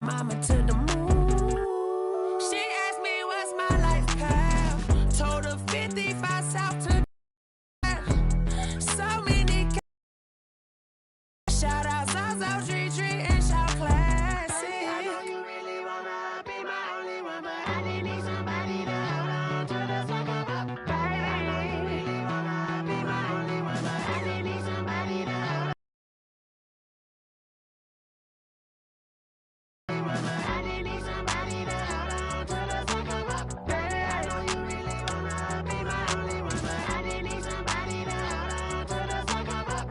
Mama to the moon. She asked me what's my life path. Told her 55 South to so many shout out South Tree and shout classic. I know you really wanna be my only one, but I didn't need somebody to hold on to the second up. I know you really wanna be my only one, but I didn't need somebody to hold on. I didn't need somebody to hold on to the second up. I know you really wanna be my only one, but I didn't need somebody to hold on to the second up.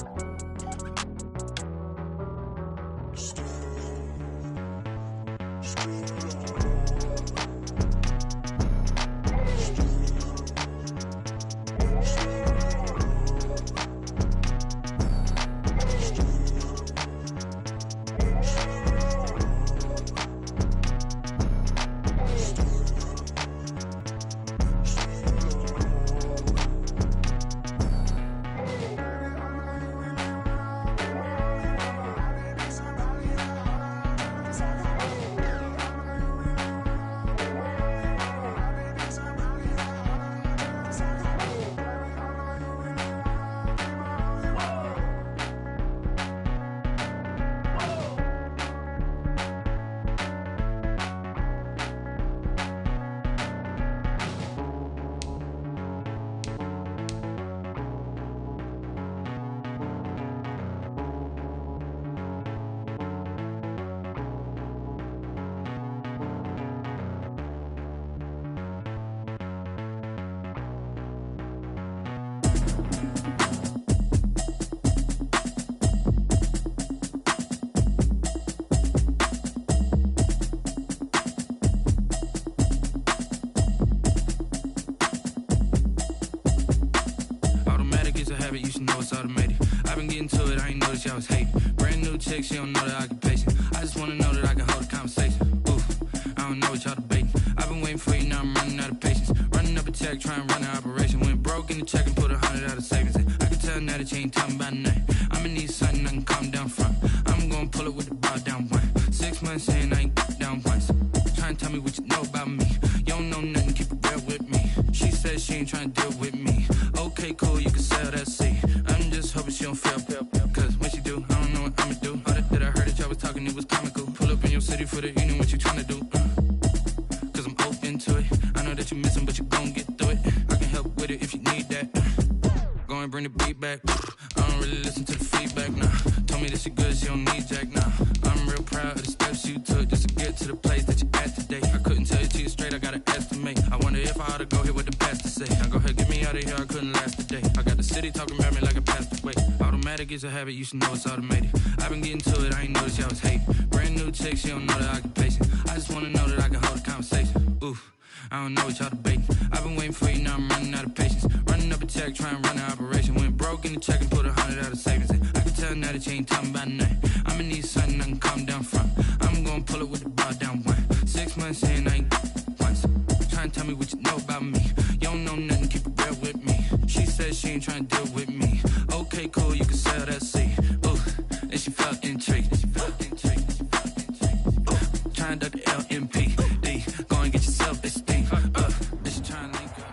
You should know it's automated. I've been getting to it, I ain't noticed y'all was hating. Brand new chick, she don't know the occupation. I just wanna know that I can hold a conversation. Ooh, I don't know what y'all debating. I've been waiting for you, now I'm running out of patience. Running up a check, trying to run an operation. Went broke in the check and put 100 out of savings in. I can tell now that you ain't talking about nothing. I'ma need something I can calm down from. I'm gonna pull it with the bar down one. 6 months in, I ain't down once. Trying to tell me what you know about me. You don't know nothing, keep it real with me. She says she ain't trying to deal with me. Okay, cool, you can sell that seat. I'm just hoping she don't fail. Cause when she do, I don't know what I'ma do. All that I heard that y'all was talking, it was comical. Pull up in your city for the evening, what you tryna do? Cause I'm open to it. I know that you missing, but you gon' get through it. I can help with it if you need that. Go and bring the beat back. I don't really listen to the feedback, nah. Told me that she good, she don't need jack, nah. I'm real proud of the steps you took just to get to the place that you at today. I couldn't tell you to you straight, I gotta estimate. I wonder if I ought to go here with the pastor say. Now go ahead, get me out of here, I couldn't last a day. I got the city talking about me like a passed away. Automatic is a habit, you should know it's automated. I've been getting to it, I ain't noticed y'all was hating. Brand new chick, she don't know the occupation. I just wanna know that I can hold a conversation. Ooh, I don't know what y'all debating. I've been waiting for you, now I'm running out of patience. Running up a check, trying to run an operation. Went broke in the check and put 100 out of savings in. I can tell now that you ain't talking about nothing. I'ma need something I can calm down from. I'm gonna pull it with the bar down one. 6 months in, I ain't once. Trying to tell me what you know about me. You don't know nothing, keep it real with me. She says she ain't trying to deal with me. Okay, cool, you can sell that seat. Ooh, and she felt intrigued. Trying to duck the LMPD. Go and get your self-esteem. And she trying to link up.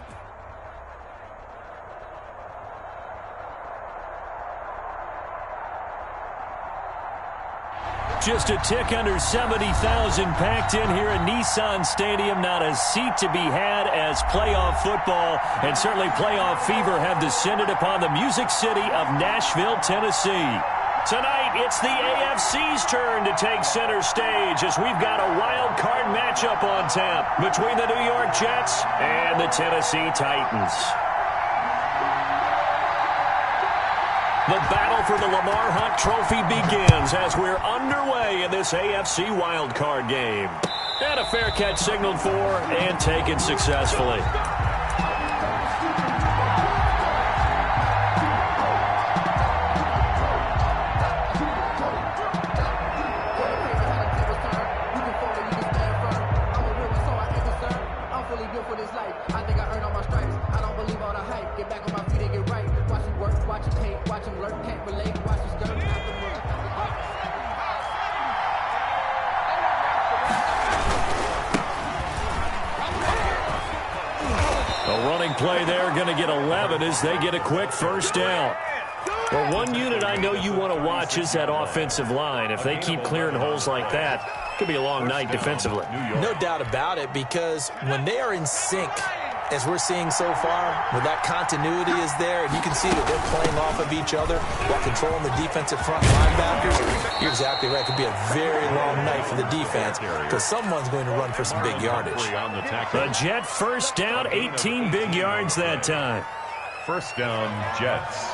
Just a tick under 70,000 packed in here at Nissan Stadium. Not a seat to be had as playoff football and certainly playoff fever have descended upon the Music City of Nashville, Tennessee. Tonight, it's the AFC's turn to take center stage as we've got a wild card matchup on tap between the New York Jets and the Tennessee Titans. The battle for the Lamar Hunt Trophy begins as we're underway in this AFC wildcard game. And a fair catch signaled for and taken successfully. throwing play there, going to get 11 as they get a quick first down. Well, one unit I know you want to watch is that offensive line. If they keep clearing holes like that, it could be a long night defensively. No doubt about it, because when they are in sync, as we're seeing so far, where that continuity is there, and you can see that they're playing off of each other while controlling the defensive front linebackers, you're exactly right. It could be a very long night for the defense because someone's going to run for some big yardage. The Jet first down, 18 big yards that time. First down, Jets.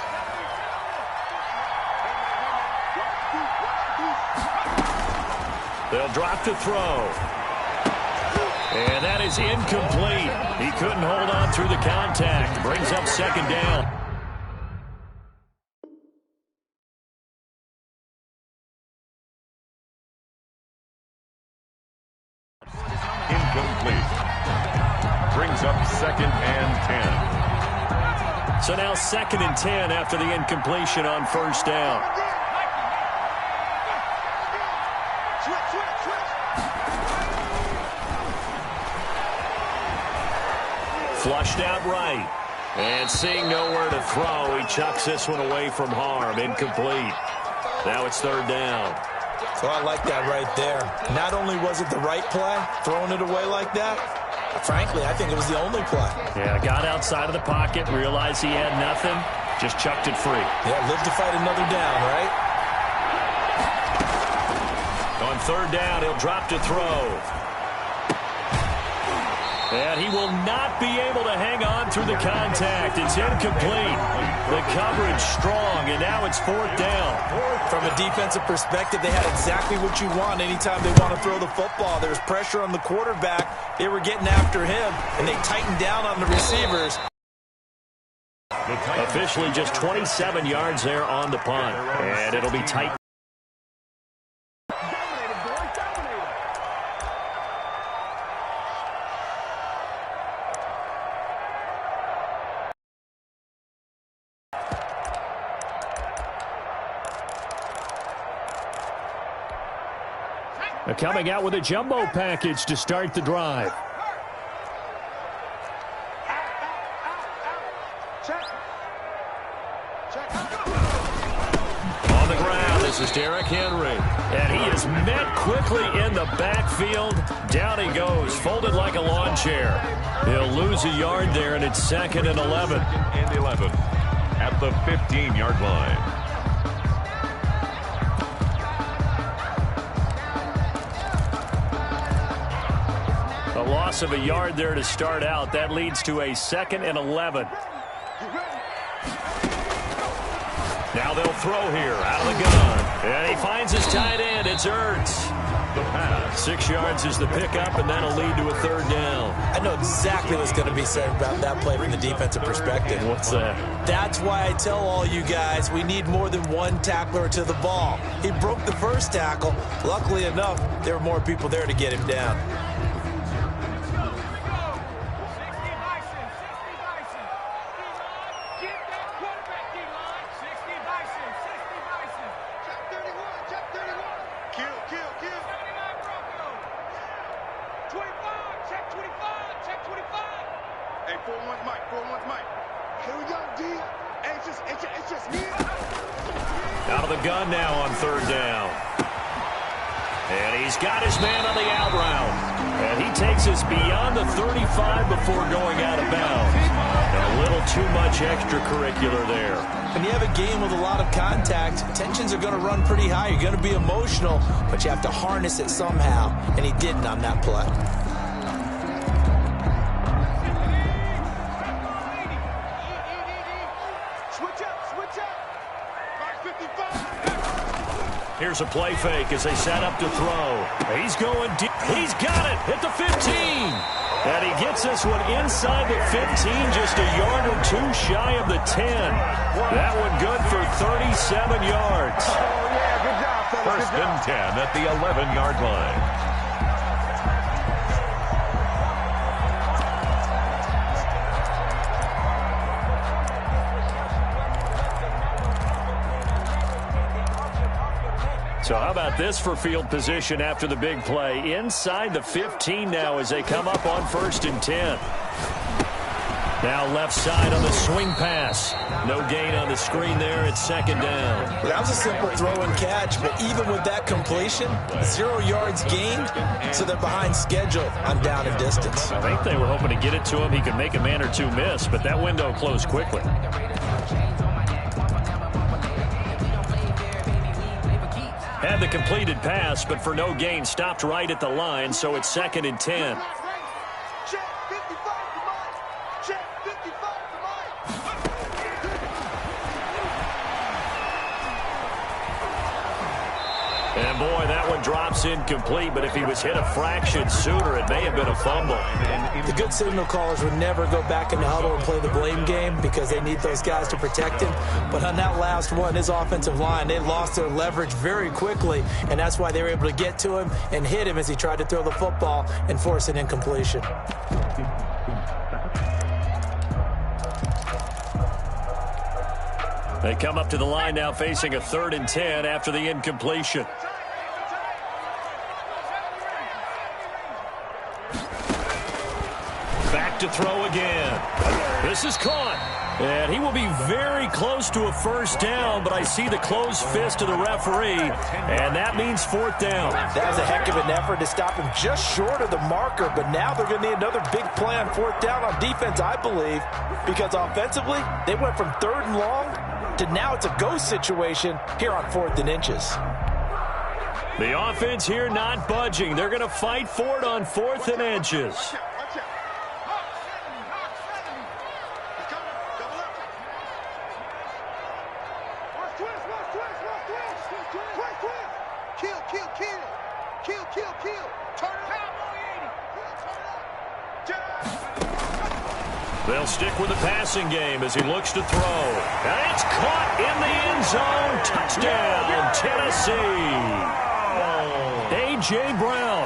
They'll drop to throw. And that is incomplete. He couldn't hold on through the contact. Brings up second down. Incomplete. Brings up second and 10. So now second and 10 after the incompletion on first down. Flushed out right. And seeing nowhere to throw, he chucks this one away from harm. Incomplete. Now it's third down. So I like that right there. Not only was it the right play, throwing it away like that, frankly, I think it was the only play. Yeah, got outside of the pocket, realized he had nothing, just chucked it free. Yeah, live to fight another down, right? On third down, he'll drop to throw. And he will not be able to hang on through the contact. It's incomplete. The coverage strong, and now it's fourth down. From a defensive perspective, they had exactly what you want anytime they want to throw the football. There was pressure on the quarterback. They were getting after him, and they tightened down on the receivers. Officially just 27 yards there on the punt, and it'll be tight. Coming out with a jumbo package to start the drive. On the ground, this is Derrick Henry. And he is met quickly in the backfield. Down he goes, folded like a lawn chair. He'll lose a yard there, and it's second and 11. Second and 11 at the 15-yard line. A loss of a yard there to start out. That leads to a second and 11. Now they'll throw here out of the gun. And he finds his tight end. It's Ertz. The pass. 6 yards is the pickup, and that'll lead to a third down. I know exactly what's going to be said about that play from the defensive perspective. What's that? That's why I tell all you guys we need more than one tackler to the ball. He broke the first tackle. Luckily enough, there were more people there to get him down. Out of the gun now on third down. And he's got his man on the out route. And he takes us beyond the 35 before going out of bounds. A little too much extracurricular there. When you have a game with a lot of contact, tensions are going to run pretty high. You're going to be emotional, but you have to harness it somehow. And he didn't on that play. Here's a play fake as they set up to throw. He's going deep. He's got it at the 15. And he gets this one inside the 15, just a yard or two shy of the 10. That one good for 37 yards. First and 10 at the 11-yard line. So how about this for field position after the big play? Inside the 15 now as they come up on first and 10. Now left side on the swing pass. No gain on the screen there. It's second down. That was a simple throw and catch, but even with that completion, 0 yards gained, so they're behind schedule on down and distance. I think they were hoping to get it to him. He could make a man or two miss, but that window closed quickly. Had the completed pass, but for no gain, stopped right at the line, so it's second and 10. And boy, that one drops incomplete, but if he was hit a fraction sooner, it may have been a fumble. The good signal callers would never go back in the huddle and play the blame game because they need those guys to protect him. But on that last one, his offensive line, they lost their leverage very quickly, and that's why they were able to get to him and hit him as he tried to throw the football and force an incompletion. They come up to the line now facing a 3rd and 10 after the incompletion. Back to throw again. This is caught. And he will be very close to a first down, but I see the closed fist of the referee, and that means 4th down. That was a heck of an effort to stop him just short of the marker, but now they're going to need another big play on 4th down on defense, I believe, because offensively, they went from 3rd and long to now it's a go situation here on 4th and inches. The offense here not budging. They're going to fight for it on 4th and inches. They'll stick with the passing game as he looks to throw. And it's caught in the end zone. Touchdown, Tennessee. A.J. Brown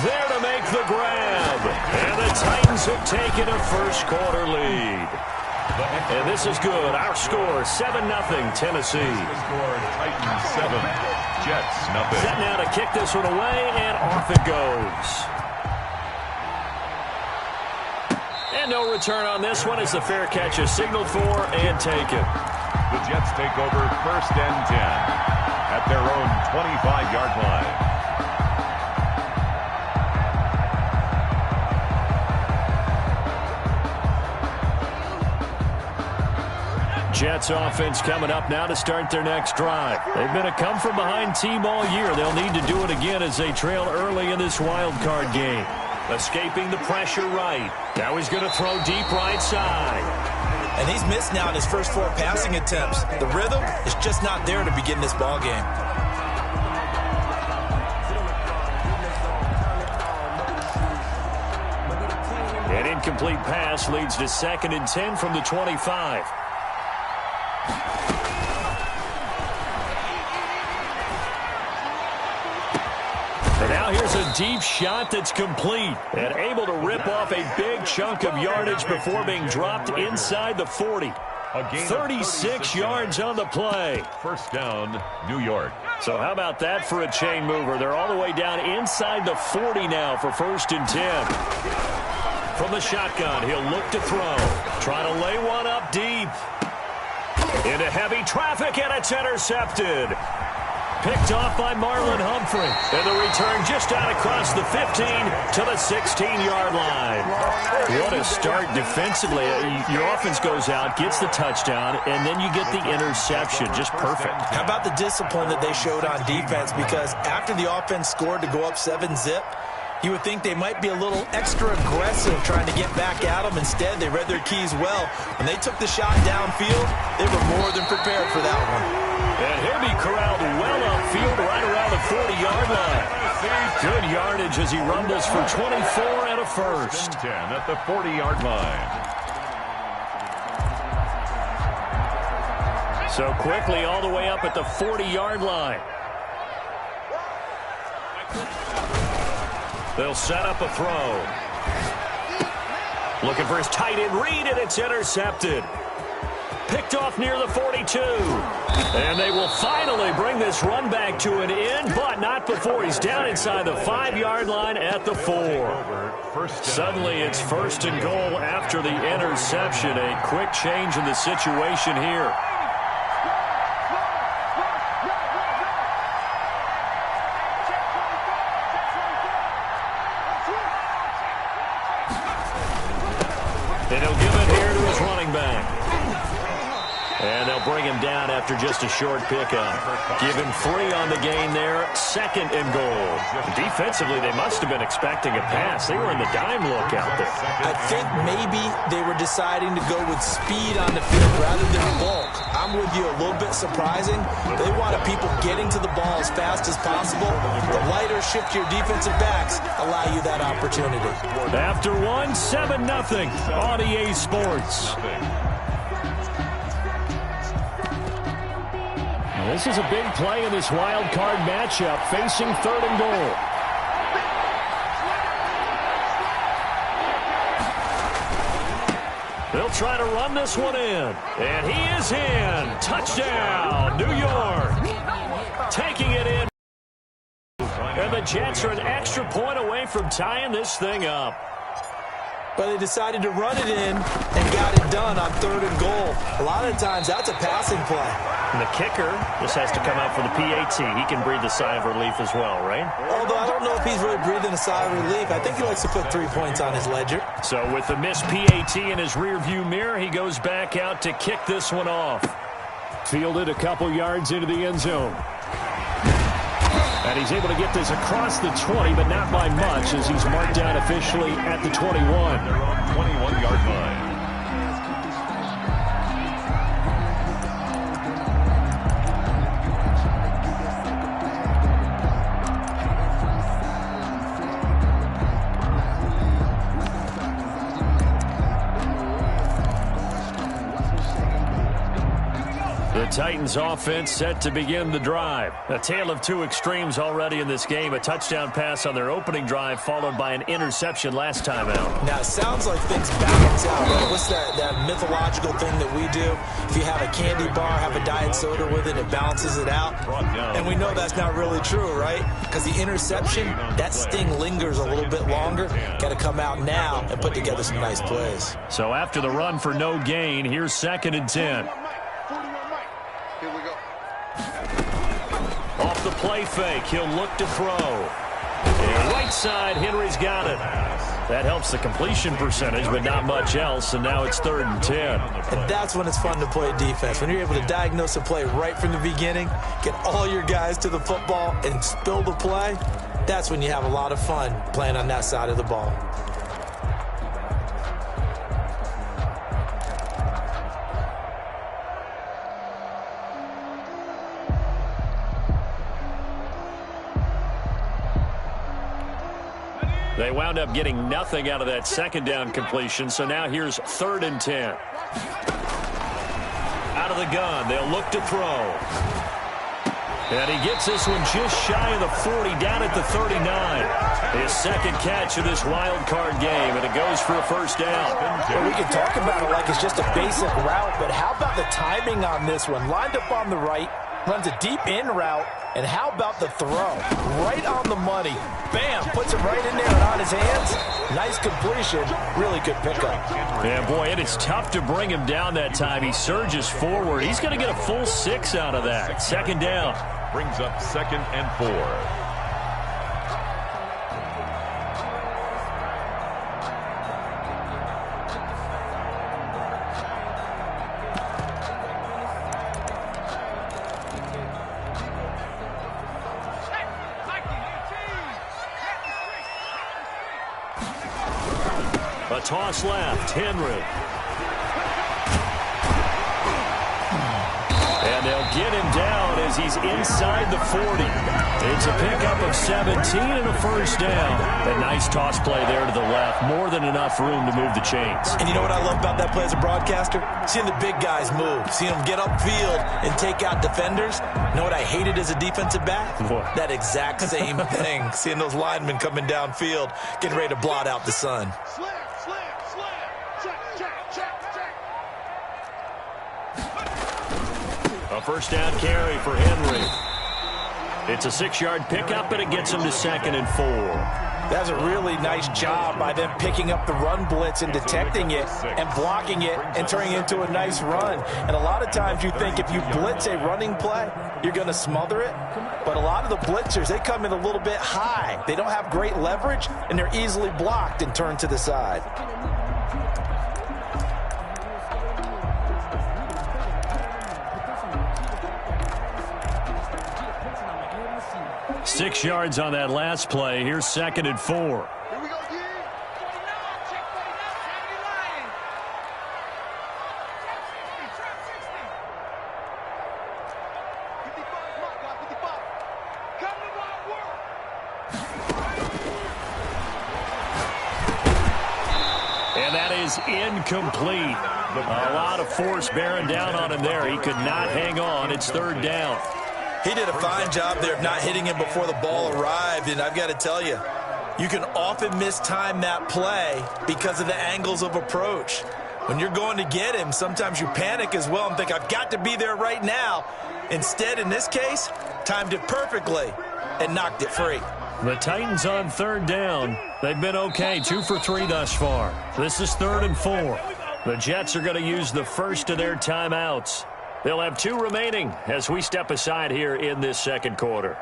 there to make the grab. And the Titans have taken a first-quarter lead. And this is good. Our score, 7-0, Tennessee. Titans 7, Jets 0. Set now to kick this one away, and off it goes. And no return on this one as the fair catch is signaled for and taken. The Jets take over 1st and 10 at their own 25-yard line. Jets offense coming up now to start their next drive. They've been a come-from-behind team all year. They'll need to do it again as they trail early in this wild card game. Escaping the pressure right. Now he's going to throw deep right side. And he's missed now in his first 4 passing attempts. The rhythm is just not there to begin this ball game. An incomplete pass leads to 2nd and 10 from the 25. And now here's a deep shot that's complete and able to rip off a big chunk of yardage before being dropped inside the 40. 36 yards on the play. First down, New York. So how about that for a chain mover? They're all the way down inside the 40 now for 1st and 10. From the shotgun, he'll look to throw. Trying to lay one up deep. Into heavy traffic, and it's intercepted. Picked off by Marlon Humphrey. And the return just out across the 15 to the 16-yard line. What a start defensively. Your offense goes out, gets the touchdown, and then you get the interception. Just perfect. How about the discipline that they showed on defense? Because after the offense scored to go up 7-zip, you would think they might be a little extra aggressive trying to get back at them. Instead, they read their keys well. When they took the shot downfield, they were more than prepared for that one. And he'll be corralled well upfield right around the 40-yard line. Good yardage as he rumbles for 24 and a first. 10 at the 40-yard line. So quickly all the way up at the 40-yard line. They'll set up a throw. Looking for his tight end read, and it's intercepted. Picked off near the 42. And they will finally bring this run back to an end, but not before he's down inside the 5-yard line at the 4. Suddenly it's 1st and goal after the interception. A quick change in the situation here. And he'll give it here to his running back. And they'll bring him down after just a short pickup. Give him 3 on the gain there. 2nd and goal. Defensively, they must have been expecting a pass. They were in the dime look out there. I think maybe they were deciding to go with speed on the field rather than bulk. I'm with you, a little bit surprising. They wanted people getting to the ball as fast as possible. The lighter shift to your defensive backs allow you that opportunity. After 1, 7-0 on EA Sports. This is a big play in this wild card matchup, facing 3rd and goal. They'll try to run this one in. And he is in. Touchdown, New York. Taking it in. And the Jets are an extra point away from tying this thing up. But they decided to run it in and got it done on 3rd and goal. A lot of times, that's a passing play. And the kicker just has to come out for the PAT. He can breathe a sigh of relief as well, right? Although I don't know if he's really breathing a sigh of relief. I think he likes to put 3 points on his ledger. So with the missed PAT in his rearview mirror, he goes back out to kick this one off. Fielded a couple yards into the end zone. And he's able to get this across the 20, but not by much, as he's marked down officially at the 21. They're on 21-yard line. The Titans offense set to begin the drive. A tale of 2 extremes already in this game. A touchdown pass on their opening drive, followed by an interception last time out. Now, it sounds like things balance out, right? What's that mythological thing that we do? If you have a candy bar, have a diet soda with it, it balances it out. And we know that's not really true, right? Because the interception, that sting lingers a little bit longer. Got to come out now and put together some nice plays. So after the run for no gain, here's 2nd and 10. Off the play fake, he'll look to throw. And right side, Henry's got it. That helps the completion percentage, but not much else, and now it's 3rd and 10. And that's when it's fun to play defense. When you're able to diagnose a play right from the beginning, get all your guys to the football, and spill the play, that's when you have a lot of fun playing on that side of the ball. They wound up getting nothing out of that 2nd down completion, so now here's 3rd and 10. Out of the gun, they'll look to throw. And he gets this one just shy of the 40, down at the 39. His 2nd catch of this wild card game, and it goes for a 1st down. Well, we can talk about it like it's just a basic route, but how about the timing on this one? Lined up on the right, runs a deep in route, and how about the throw? Right on the money. Bam, puts it right in there and on his hands. Nice completion, really good pickup. Yeah, boy, it is tough to bring him down that time. He surges forward. He's going to get a full 6 out of that. 2nd down. Brings up 2nd and 4. A toss left, Henry. And they'll get him down as he's inside the 40. It's a pickup of 17 and a 1st down. A nice toss play there to the left. More than enough room to move the chains. And you know what I love about that play as a broadcaster? Seeing the big guys move. Seeing them get upfield and take out defenders. You know what I hated as a defensive back? What? That exact same thing. Seeing those linemen coming downfield, getting ready to blot out the sun. A first down carry for Henry. It's a 6-yard pickup, and it gets him to 2nd and 4. That's a really nice job by them picking up the run blitz and detecting it and blocking it and turning it into a nice run. And a lot of times you think if you blitz a running play, you're going to smother it. But a lot of the blitzers, they come in a little bit high. They don't have great leverage, and they're easily blocked and turned to the side. 6 yards on that last play. Here's 2nd and 4. Here we go, yeah. Check 49, Lying. Trap 60. 55, mark, guy, 55. Come to my work. And that is incomplete. A lot of force bearing down on him there. He could not hang on. It's 3rd down. He did a fine job there of not hitting him before the ball arrived, and I've got to tell you, you can often mistime that play because of the angles of approach. When you're going to get him, sometimes you panic as well and think, I've got to be there right now. Instead, in this case, timed it perfectly and knocked it free. The Titans on 3rd down. They've been okay, 2 for 3 thus far. This is 3rd and 4. The Jets are going to use the first of their timeouts. They'll have 2 remaining as we step aside here in this 2nd quarter.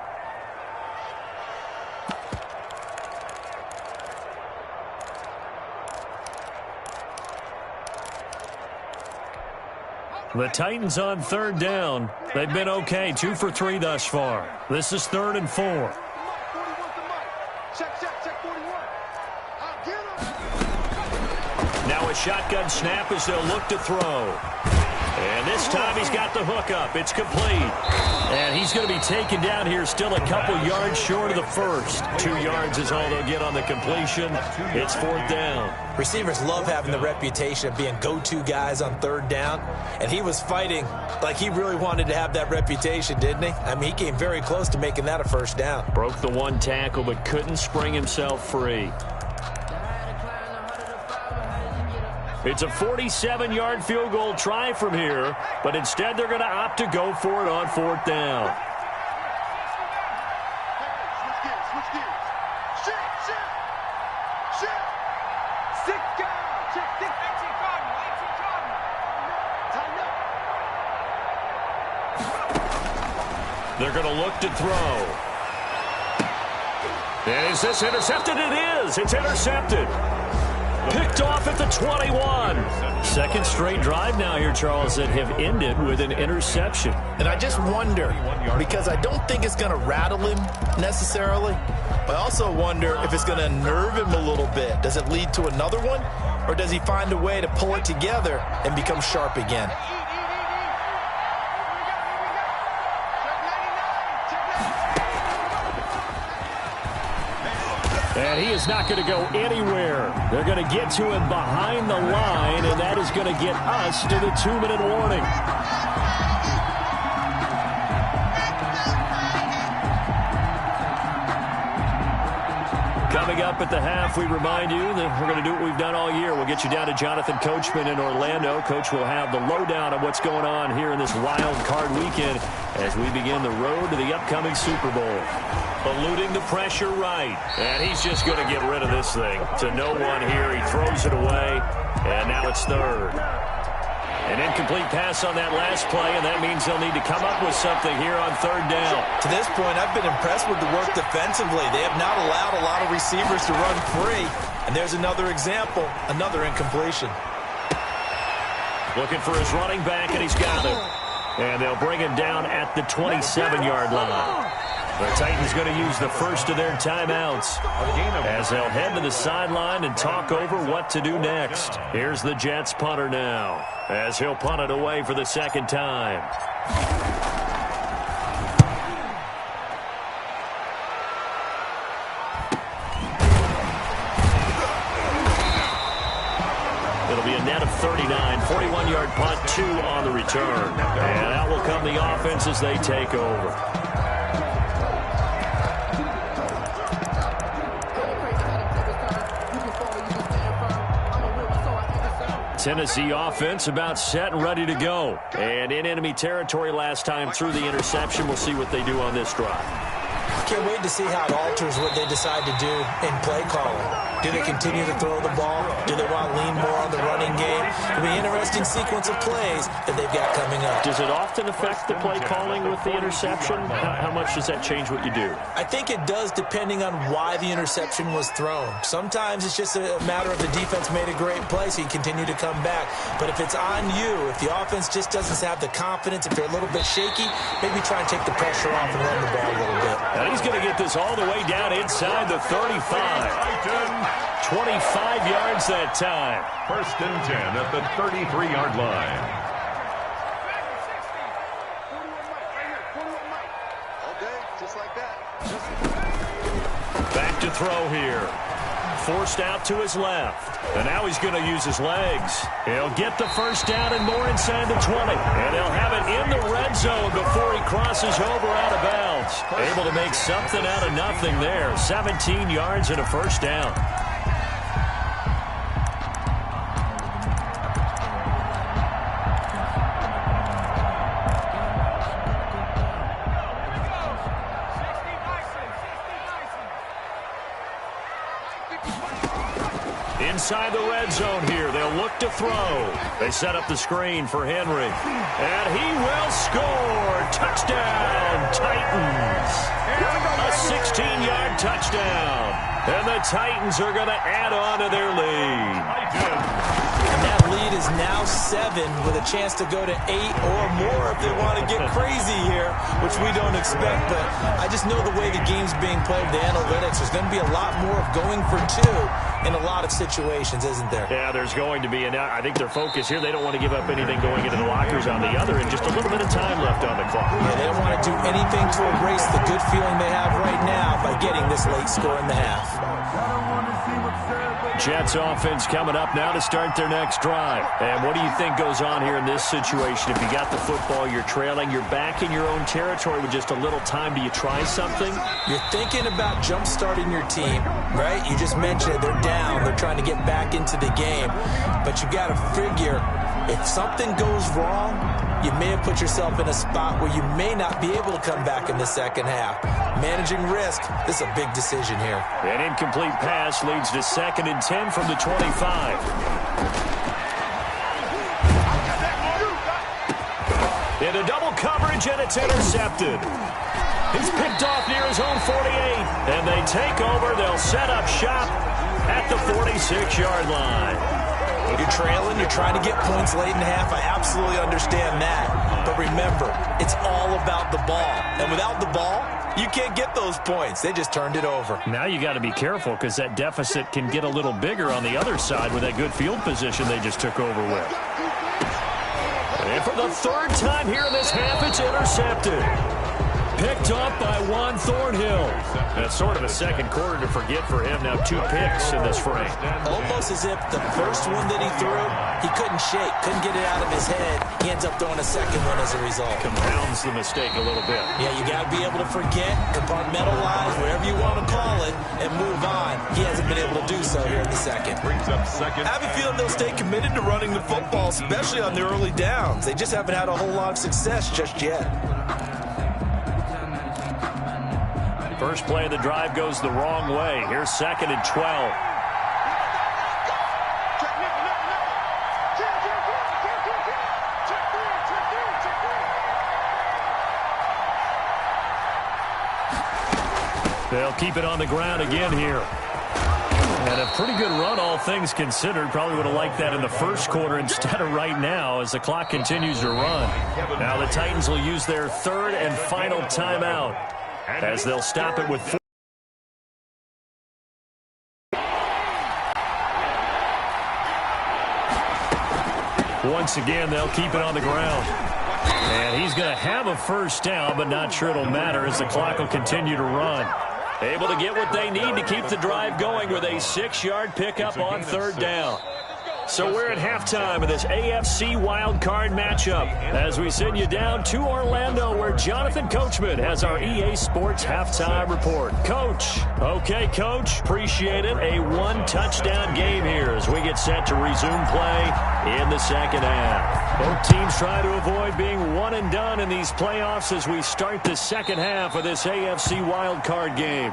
The Titans on 3rd down. They've been okay, 2 for 3 thus far. This is 3rd and 4. Check 41. I'll get him. Now a shotgun snap as they'll look to throw. And this time he's got the hook up. It's complete. And he's going to be taken down here still a couple yards short of the first. 2 yards is all they'll get on the completion. It's 4th down. Receivers love having the reputation of being go-to guys on 3rd down. And he was fighting like he really wanted to have that reputation, didn't he? I mean, he came very close to making that a 1st down. Broke the 1 tackle but couldn't spring himself free. It's a 47-yard field goal try from here, but instead they're going to opt to go for it on 4th down. Switch gears. Shift. 6 guys. Check 6. 18 Cardinal. Tighten up. They're going to look to throw. And is this intercepted? It is. It's intercepted. Picked off at the 21. 2nd straight drive now here, Charles, that have ended with an interception. And I just wonder, because I don't think it's going to rattle him necessarily, but I also wonder if it's going to unnerve him a little bit. Does it lead to another one, or does he find a way to pull it together and become sharp again? And he is not going to go anywhere. They're going to get to him behind the line, and that is going to get us to the 2-minute warning. Coming up at the half, we remind you that we're going to do what we've done all year. We'll get you down to Jonathan Coachman in Orlando. Coach will have the lowdown of what's going on here in this wild card weekend as we begin the road to the upcoming Super Bowl. Eluding the pressure right. And he's just going to get rid of this thing. To no one here. He throws it away. And now it's 3rd. An incomplete pass on that last play, and that means they'll need to come up with something here on 3rd down. To this point, I've been impressed with the work defensively. They have not allowed a lot of receivers to run free. And there's another example, another incompletion. Looking for his running back, and he's got it. And they'll bring him down at the 27-yard line. The Titans going to use the first of their timeouts as they'll head to the sideline and talk over what to do next. Here's the Jets punter now as he'll punt it away for the 2nd time. It'll be a net of 39, 41-yard punt, 2 on the return. And out will come the offense as they take over. Tennessee offense about set and ready to go. And in enemy territory last time through the interception. We'll see what they do on this drive. Can't wait to see how it alters what they decide to do in play calling. Do they continue to throw the ball? Do they want to lean more on the running game? It'll be an interesting sequence of plays that they've got coming up. Does it often affect the play calling with the interception? How much does that change what you do? I think it does, depending on why the interception was thrown. Sometimes it's just a matter of the defense made a great play, so you continue to come back. But if it's on you, if the offense just doesn't have the confidence, if they're a little bit shaky, maybe try and take the pressure off and run the ball a little bit. And he's going to get this all the way down inside the 35. 25 yards that time. 1st and 10 at the 33-yard line. Okay, just like that. Back to throw here. Forced out to his left. And now he's going to use his legs. He'll get the first down and more inside the 20. And they'll have it in the red zone before he crosses over out of bounds. Able to make something out of nothing there. 17 yards and a first down. Inside the red zone here. They'll look to throw. They set up the screen for Henry. And he will score. Touchdown, Titans. A 16-yard touchdown. And the Titans are going to add on to their lead. And that lead is now 7 with a chance to go to 8 or more if they want to get crazy here, which we don't expect. But I just know the way the game's being played, the analytics, there's going to be a lot more of going for 2 in a lot of situations, isn't there? Yeah, there's going to be. And I think their focus here, they don't want to give up anything going into the lockers on the other, and just a little bit of time left on the clock. Yeah, they don't want to do anything to erase the good feeling they have right now by getting this late score in the half. Jets offense coming up now to start their next drive. And what do you think goes on here in this situation? If you got the football, you're trailing, you're back in your own territory with just a little time. Do you try something? You're thinking about jump-starting your team, right? You just mentioned it. They're down. They're trying to get back into the game. But you got to figure, if something goes wrong, you may have put yourself in a spot where you may not be able to come back in the second half. Managing risk, this is a big decision here. An incomplete pass leads to 2nd and 10 from the 25. Into double coverage, and it's intercepted. He's picked off near his own 48. And they take over. They'll set up shop at the 46-yard line. You're trailing, you're trying to get points late in half. I absolutely understand that. But remember, it's all about the ball. And without the ball, you can't get those points. They just turned it over. Now you got to be careful because that deficit can get a little bigger on the other side with that good field position they just took over with. And for the 3rd time here in this half, it's intercepted. Picked off by Juan Thornhill. That's sort of a second quarter to forget for him. Now 2 picks in this frame. Almost as if the first one that he threw, he couldn't shake, couldn't get it out of his head. He ends up throwing a second one as a result. Compounds the mistake a little bit. Yeah, you got to be able to forget, compartmentalize, whatever you want to call it, and move on. He hasn't been able to do so here in the second. Brings up second. I have a feeling they'll stay committed to running the football, especially on the early downs. They just haven't had a whole lot of success just yet. First play of the drive goes the wrong way. Here's 2nd and 12. They'll keep it on the ground again here. And a pretty good run, all things considered. Probably would have liked that in the first quarter instead of right now as the clock continues to run. Now the Titans will use their 3rd and final timeout as they'll stop it with 4. Once again, they'll keep it on the ground. And he's going to have a first down, but not sure it'll matter as the clock will continue to run. Able to get what they need to keep the drive going with a 6-yard pickup on 3rd down. So we're at halftime of this AFC Wildcard matchup as we send you down to Orlando where Jonathan Coachman has our EA Sports halftime report. Coach. Okay, Coach. Appreciate it. A one-touchdown game here as we get set to resume play in the second half. Both teams try to avoid being one and done in these playoffs as we start the second half of this AFC Wildcard game.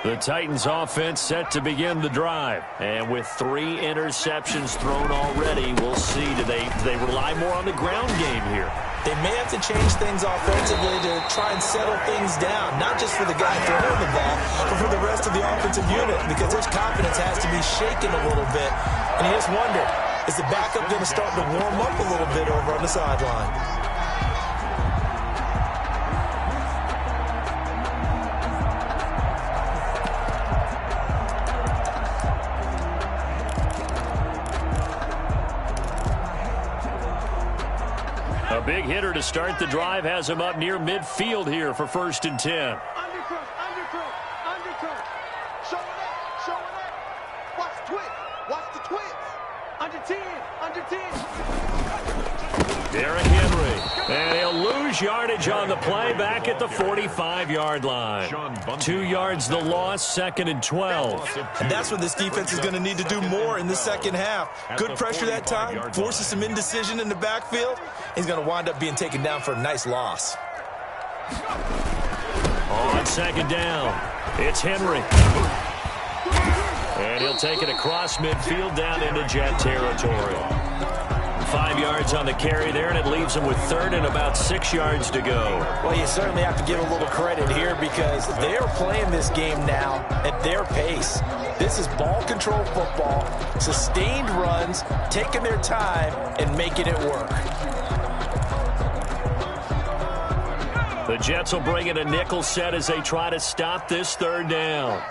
The Titans offense set to begin the drive. And with 3 interceptions thrown already, we'll see. Do they rely more on the ground game here? They may have to change things offensively to try and settle things down, not just for the guy throwing the ball, but for the rest of the offensive unit, because his confidence has to be shaken a little bit. And you just wonder, is the backup going to start to warm up a little bit over on the sideline? A big hitter to start the drive has him up near midfield here for 1st and 10. Undercut. Show it up. Watch the twist. Under 10. Derrick Henry. And he'll lose yardage on the play back at the 45-yard line. 2 yards the loss, 2nd and 12. And that's what this defense is going to need to do more in the second half. Good pressure that time, forces some indecision in the backfield. He's going to wind up being taken down for a nice loss. On 2nd down, it's Henry. And he'll take it across midfield down into Jet territory. 5 yards on the carry there, and it leaves him with 3rd and about 6 yards to go. Well, you certainly have to give a little credit here because they are playing this game now at their pace. This is ball control football, sustained runs, taking their time, and making it work. The Jets will bring in a nickel set as they try to stop this 3rd down.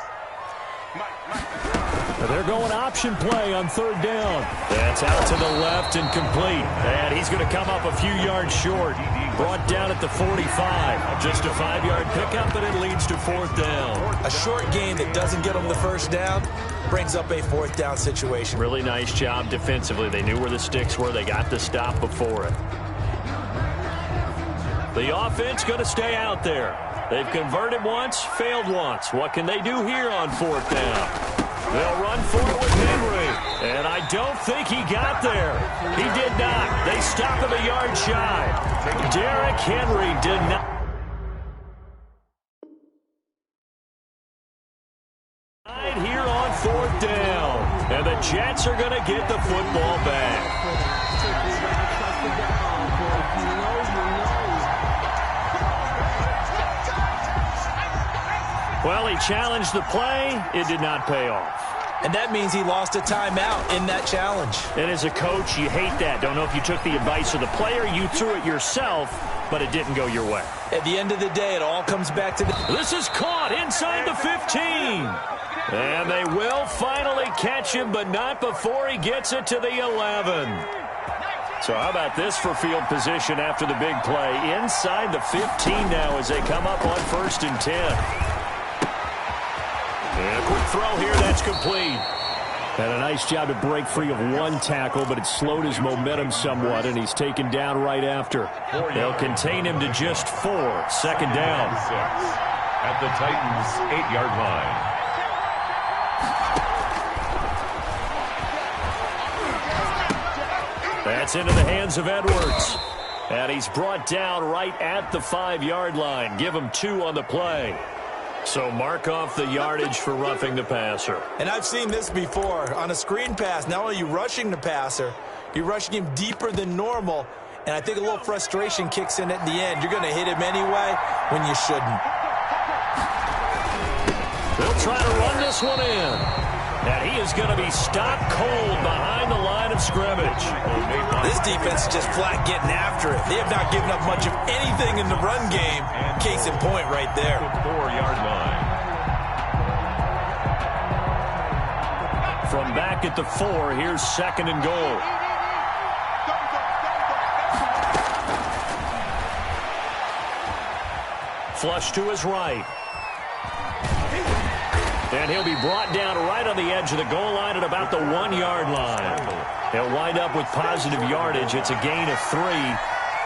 They're going option play on 3rd down. That's out to the left and complete. And he's going to come up a few yards short. Brought down at the 45. Just a 5-yard pickup, and it leads to 4th down. A short gain that doesn't get them the 1st down brings up a 4th down situation. Really nice job defensively. They knew where the sticks were. They got the stop before it. The offense going to stay out there. They've converted once, failed once. What can they do here on 4th down? They'll run for it with Henry. And I don't think he got there. He did not. They stop him a yard shy. Derrick Henry did not. Here on 4th down. And the Jets are going to get the football back. Well, he challenged the play. It did not pay off. And that means he lost a timeout in that challenge. And as a coach, you hate that. Don't know if you took the advice of the player. You threw it yourself, but it didn't go your way. At the end of the day, it all comes back to This is caught inside the 15. And they will finally catch him, but not before he gets it to the 11. So how about this for field position after the big play? Inside the 15 now as they come up on 1st and 10. And a quick throw here, that's complete. And a nice job to break free of one tackle, but it slowed his momentum somewhat, and he's taken down right after. They'll contain him to just 4. 2nd down. At the Titans' 8-yard line. That's into the hands of Edwards. And he's brought down right at the 5-yard line. Give him 2 on the play. So mark off the yardage for roughing the passer. And I've seen this before. On a screen pass, not only are you rushing the passer, you're rushing him deeper than normal. And I think a little frustration kicks in at the end. You're going to hit him anyway when you shouldn't. They'll try to run this one in. And he is going to be stopped cold behind the line of scrimmage. This defense is just flat getting after it. They have not given up much of anything in the run game. Case in point right there. 4-yard line. From back at the 4, here's 2nd and goal. Flush to his right. And he'll be brought down right on the edge of the goal line at about the 1-yard line. He'll wind up with positive yardage. It's a gain of 3,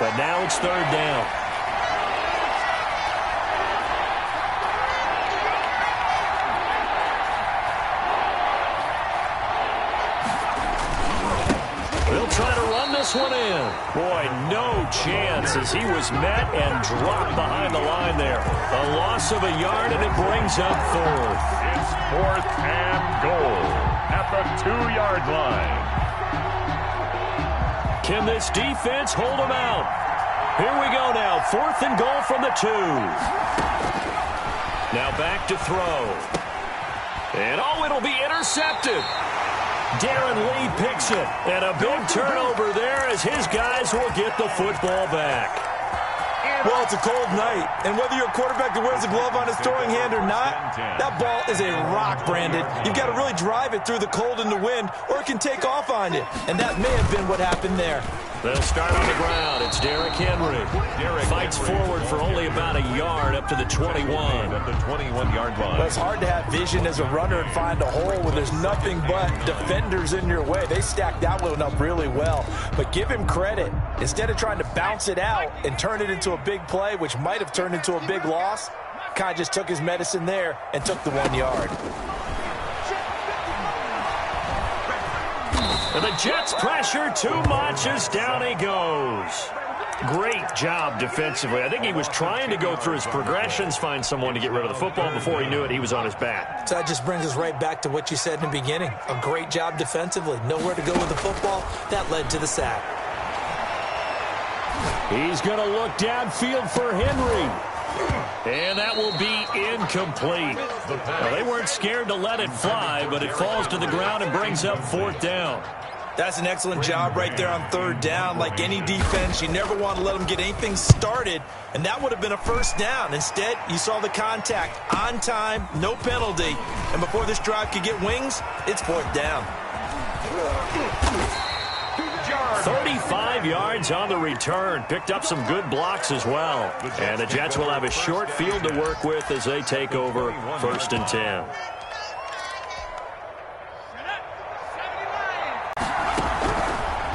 but now it's 3rd down. They'll try to run this one in. Boy, no chance as he was met and dropped behind the line there. A loss of a yard, and it brings up 4th. It's 4th and goal at the 2-yard line. Can this defense hold them out? Here we go now. 4th and goal from the 2. Now back to throw. And it'll be intercepted. Darren Lee picks it. And a big turnover there as his guys will get the football back. Well, it's a cold night, and whether you're a quarterback that wears a glove on his throwing hand or not, that ball is a rock, Brandon. You've got to really drive it through the cold and the wind, or it can take off on you, and that may have been what happened there. They'll start on the ground. It's Derrick Henry. Fights forward for only about a yard up to the 21. At the 21-yard line. Well, it's hard to have vision as a runner and find a hole when there's nothing but defenders in your way. They stacked that one up really well. But give him credit. Instead of trying to bounce it out and turn it into a big play, which might have turned into a big loss, kind of just took his medicine there and took the 1 yard. And the Jets pressure too much as down he goes. Great job defensively. I think he was trying to go through his progressions, find someone to get rid of the football. Before he knew it, he was on his back. So that just brings us right back to what you said in the beginning. A great job defensively. Nowhere to go with the football. That led to the sack. He's going to look downfield for Henry. And that will be incomplete. Well, they weren't scared to let it fly, but it falls to the ground and brings up 4th down. That's an excellent job right there on 3rd down. Like any defense, you never want to let them get anything started, and that would have been a 1st down. Instead, you saw the contact on time, no penalty, and before this drive could get wings, it's 4th down. 35 yards on the return. Picked up some good blocks as well. And the Jets will have a short field to work with as they take over 1st and 10.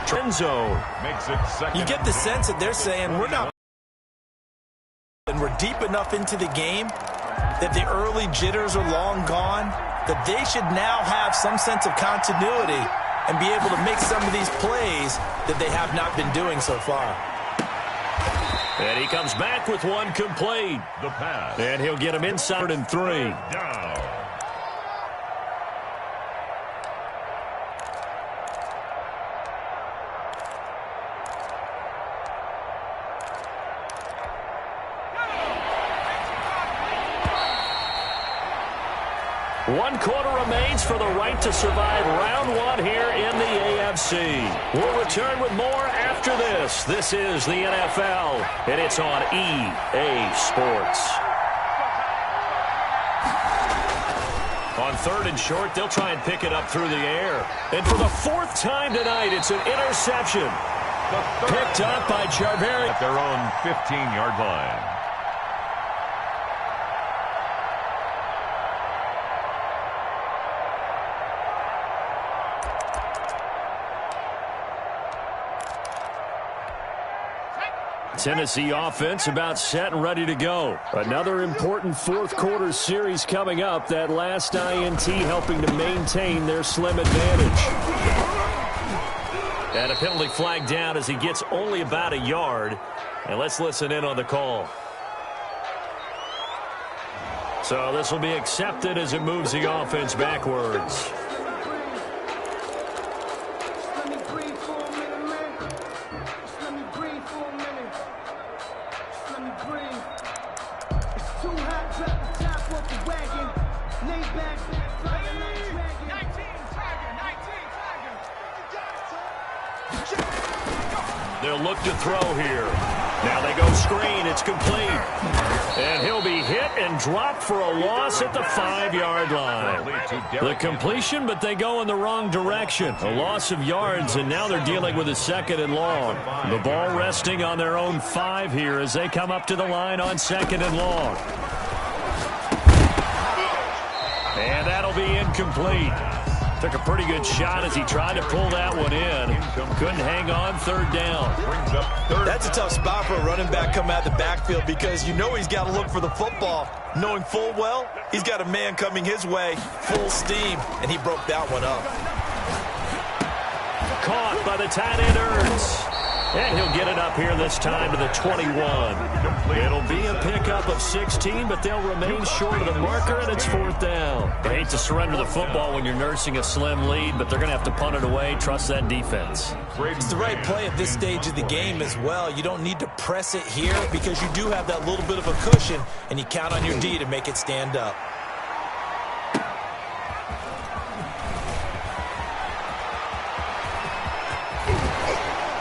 Trend zone. Makes it 2nd. You get the sense that they're saying we're not, and we're deep enough into the game that the early jitters are long gone, that they should now have some sense of continuity and be able to make some of these plays that they have not been doing so far. And he comes back with one complete. The pass. And he'll get him inside and 3. Down. One quarter remains for the right to survive round 1 here in the AFC. We'll return with more after this. This is the NFL, and it's on EA Sports. On 3rd and short, they'll try and pick it up through the air. And for the 4th time tonight, it's an interception. Picked up by Charveri at their own 15-yard line. Tennessee offense about set and ready to go. Another important 4th quarter series coming up. That last INT helping to maintain their slim advantage. And a penalty flag down as he gets only about a yard. And let's listen in on the call. So this will be accepted as it moves the offense backwards. They'll look to throw here. Now they go screen. It's complete. And he'll be hit and dropped for a loss at the 5-yard line. The completion, but they go in the wrong direction. A loss of yards, and now they're dealing with a 2nd and long. The ball resting on their own 5 here as they come up to the line on 2nd and long. And that'll be incomplete. Took a pretty good shot as he tried to pull that one in. Couldn't hang on 3rd down. That's a tough spot for a running back coming out of the backfield because you know he's got to look for the football, knowing full well he's got a man coming his way, full steam, and he broke that one up. Caught by the tight end Ertz. And he'll get it up here this time to the 21. It'll be a pickup of 16, but they'll remain short of the marker, and it's 4th down. I hate to surrender the football when you're nursing a slim lead, but they're going to have to punt it away. Trust that defense. It's the right play at this stage of the game as well. You don't need to press it here because you do have that little bit of a cushion, and you count on your D to make it stand up.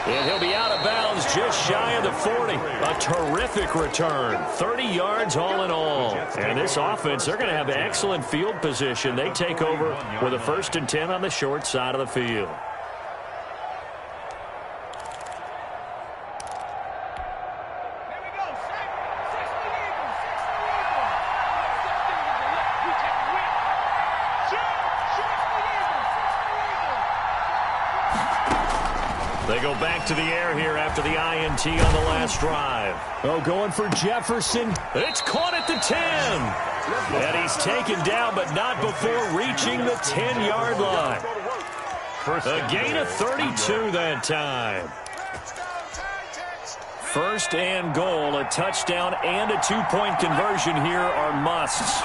And he'll be out of bounds just shy of the 40. A terrific return. 30 yards all in all. And this offense, they're going to have excellent field position. They take over with a 1st and 10 on the short side of the field. They go back to the air here after the INT on the last drive. Oh, going for Jefferson. It's caught at the 10. And he's taken down, but not before reaching the 10-yard line. A gain of 32 that time. 1st and goal, a touchdown and a 2-point conversion here are musts.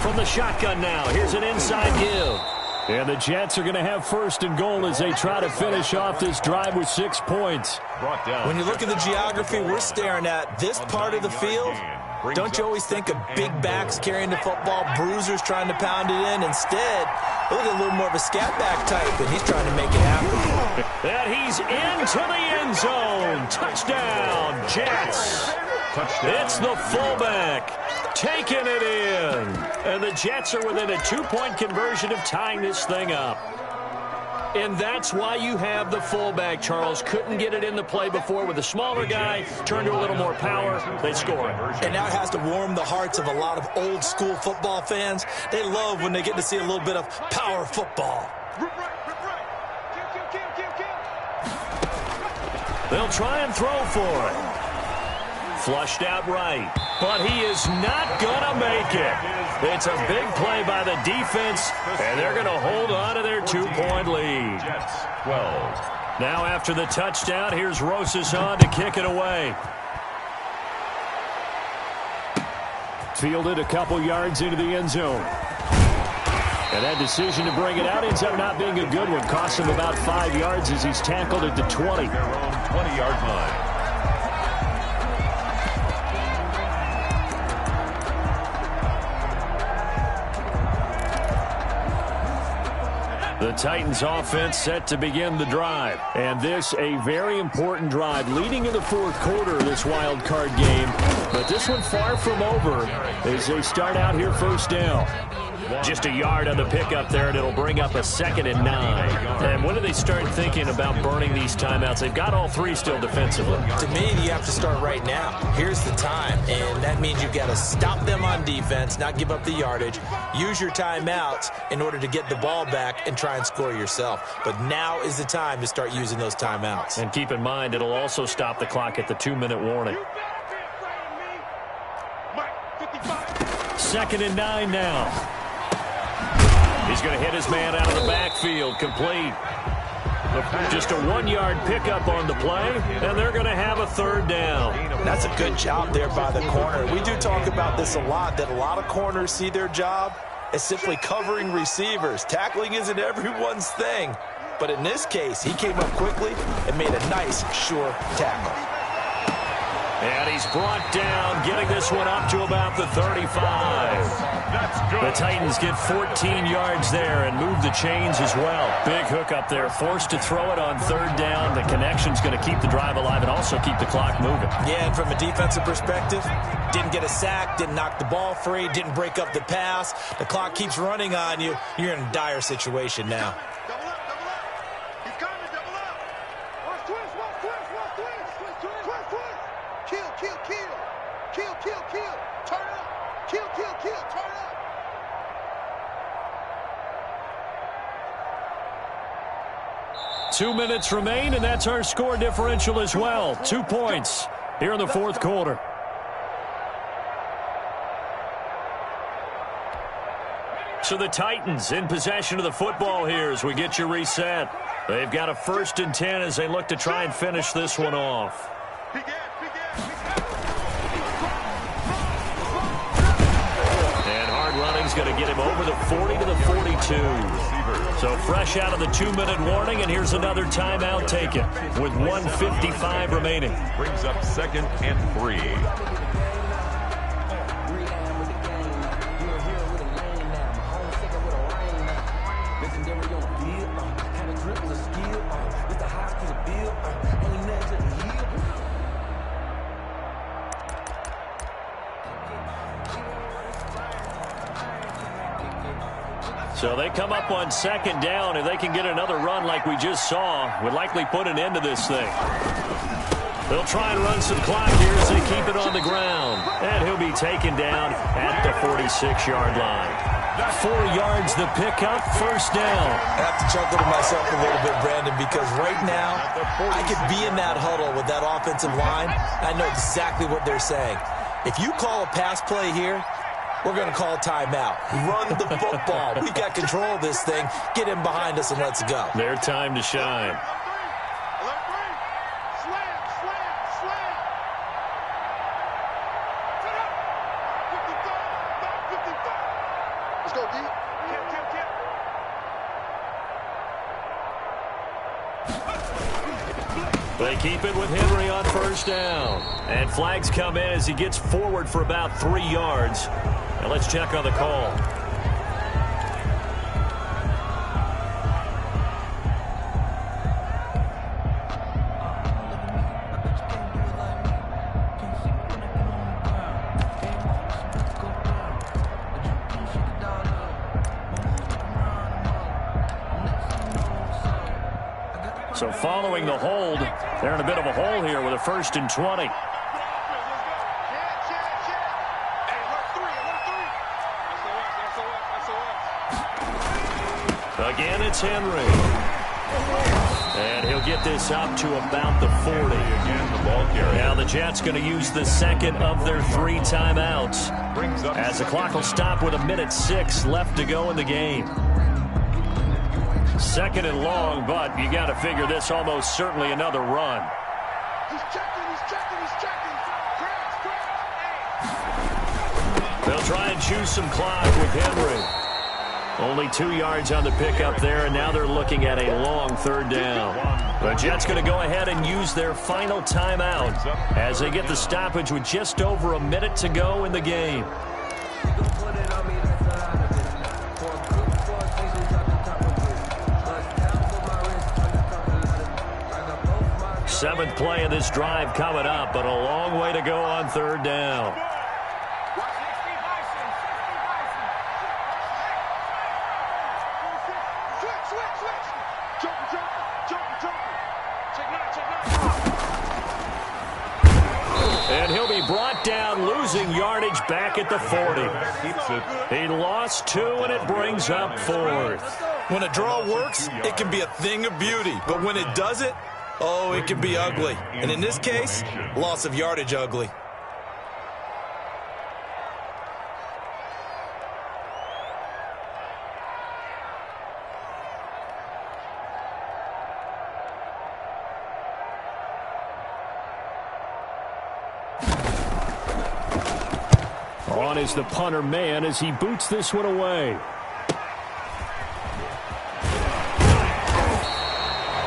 From the shotgun now, here's an inside give. And the Jets are going to have 1st and goal as they try to finish off this drive with 6 points. When you look at the geography we're staring at, this part of the field, don't you always think of big backs carrying the football, bruisers trying to pound it in? Instead, look at a little more of a scat back type, and he's trying to make it happen. And he's into the end zone. Touchdown, Jets. It's the fullback taking it in. And the Jets are within a 2-point conversion of tying this thing up. And that's why you have the fullback, Charles. Couldn't get it in the play before with a smaller guy. Turned to a little more power. They score it. And now it has to warm the hearts of a lot of old-school football fans. They love when they get to see a little bit of power football. They'll try and throw for it. Flushed out right. But he is not going to make it. It's a big play by the defense, and they're going to hold on to their 2-point lead. 12. Now after the touchdown, here's Rosas on to kick it away. Fielded a couple yards into the end zone. And that decision to bring it out ends up not being a good one. Costs him about 5 yards as he's tackled at the 20. 20-yard line. The Titans offense set to begin the drive. And this a very important drive leading in the 4th quarter of this wild card game. But this one far from over as they start out here 1st down. Just a yard on the pickup there, and it'll bring up a 2nd and 9. And when do they start thinking about burning these timeouts? They've got all 3 still defensively. To me, you have to start right now. Here's the time, and that means you've got to stop them on defense, not give up the yardage. Use your timeouts in order to get the ball back and try and score yourself. But now is the time to start using those timeouts. And keep in mind, it'll also stop the clock at the 2-minute warning. 2nd and 9 now. He's going to hit his man out of the backfield, complete. Just a 1-yard pickup on the play, and they're going to have a 3rd down. That's a good job there by the corner. We do talk about this a lot, that a lot of corners see their job as simply covering receivers. Tackling isn't everyone's thing. But in this case, he came up quickly and made a nice, sure tackle. And he's brought down, getting this one up to about the 35. That's good. The Titans get 14 yards there and move the chains as well. Big hook up there, forced to throw it on third down. The connection's going to keep the drive alive and also keep the clock moving. Yeah, and from a defensive perspective, didn't get a sack, didn't knock the ball free, didn't break up the pass. The clock keeps running on you. You're in a dire situation now. Double up, double up. He's coming, double up. Watch twist, watch twist, watch twist. Twist, twist, twist, twist. Kill, kill, kill. Kill, kill, kill. Turn up. Kill, kill, kill. Turn up. Two minutes remain, and that's our score differential as well. 2 points here in the fourth quarter. So the Titans in possession of the football here as we get you reset. They've got a 1st and 10 as they look to try and finish this one off. And hard running's going to get him over the 40 to the 42. So fresh out of the 2-minute warning, and here's another timeout taken with 1:55 remaining. Brings up 2nd and 3. So they come up on 2nd down. If they can get another run like we just saw, would likely put an end to this thing. They'll try and run some clock here as they keep it on the ground. And he'll be taken down at the 46-yard line. 4 yards the pickup, 1st down. I have to chuckle to myself a little bit, Brandon, because right now I could be in that huddle with that offensive line. I know exactly what they're saying. If you call a pass play here, we're going to call a timeout. Run the football. We've got control of this thing. Get him behind us and let's go. Their time to shine. Let's go, D. They keep it with Henry on 1st down. And flags come in as he gets forward for about 3 yards. Now let's check on the call. So following the hold, they're in a bit of a hole here with a 1st and 20. Again, it's Henry. And he'll get this up to about the 40. Now the Jets going to use the 2nd of their 3 timeouts, as the clock will stop with 1:06 left to go in the game. 2nd and long, but you got to figure this almost certainly another run. He's checking, he's checking, he's checking. They'll try and choose some clock with Henry. Only 2 yards on the pickup there, and now they're looking at a long 3rd down. The Jets going to go ahead and use their final timeout as they get the stoppage with just over a minute to go in the game. Seventh play of this drive coming up, but a long way to go on 3rd down. And he'll be brought down, losing yardage back at the 40. He lost 2, and it brings up 4th. When a draw works, it can be a thing of beauty. But when it doesn't, oh, it can be ugly. And in this case, loss of yardage ugly. On is the punter man as he boots this one away.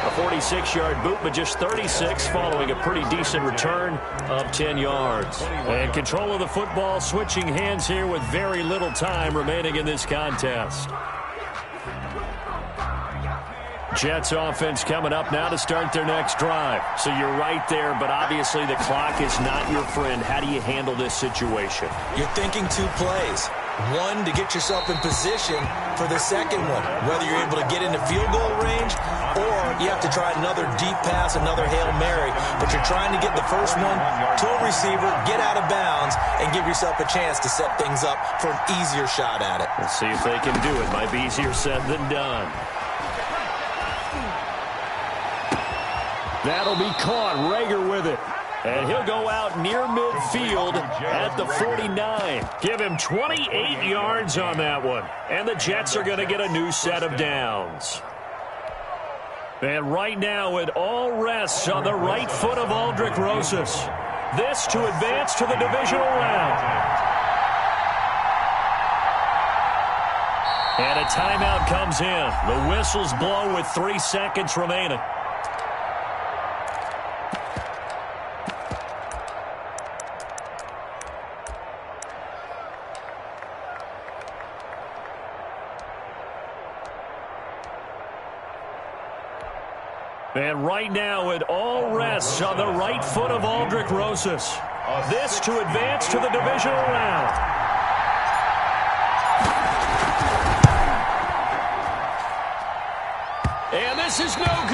A 46-yard boot, but just 36 following a pretty decent return of 10 yards. And control of the football switching hands here with very little time remaining in this contest. Jets offense coming up now to start their next drive. So you're right there, but obviously the clock is not your friend. How do you handle this situation? You're thinking 2 plays. One, to get yourself in position for the second one, whether you're able to get into field goal range or you have to try another deep pass, another Hail Mary. But you're trying to get the first one to a receiver, get out of bounds, and give yourself a chance to set things up for an easier shot at it. Let's see if they can do it. Might be easier said than done. That'll be caught. Rager with it. And he'll go out near midfield at the 49. Give him 28 yards on that one. And the Jets are going to get a new set of downs. And right now it all rests on the right foot of Aldrick Rosas. This to advance to the divisional round. And a timeout comes in. The whistles blow with 3 seconds remaining. And right now it all rests on the right foot of Aldrick Rosas. This to advance to the divisional round. And this is no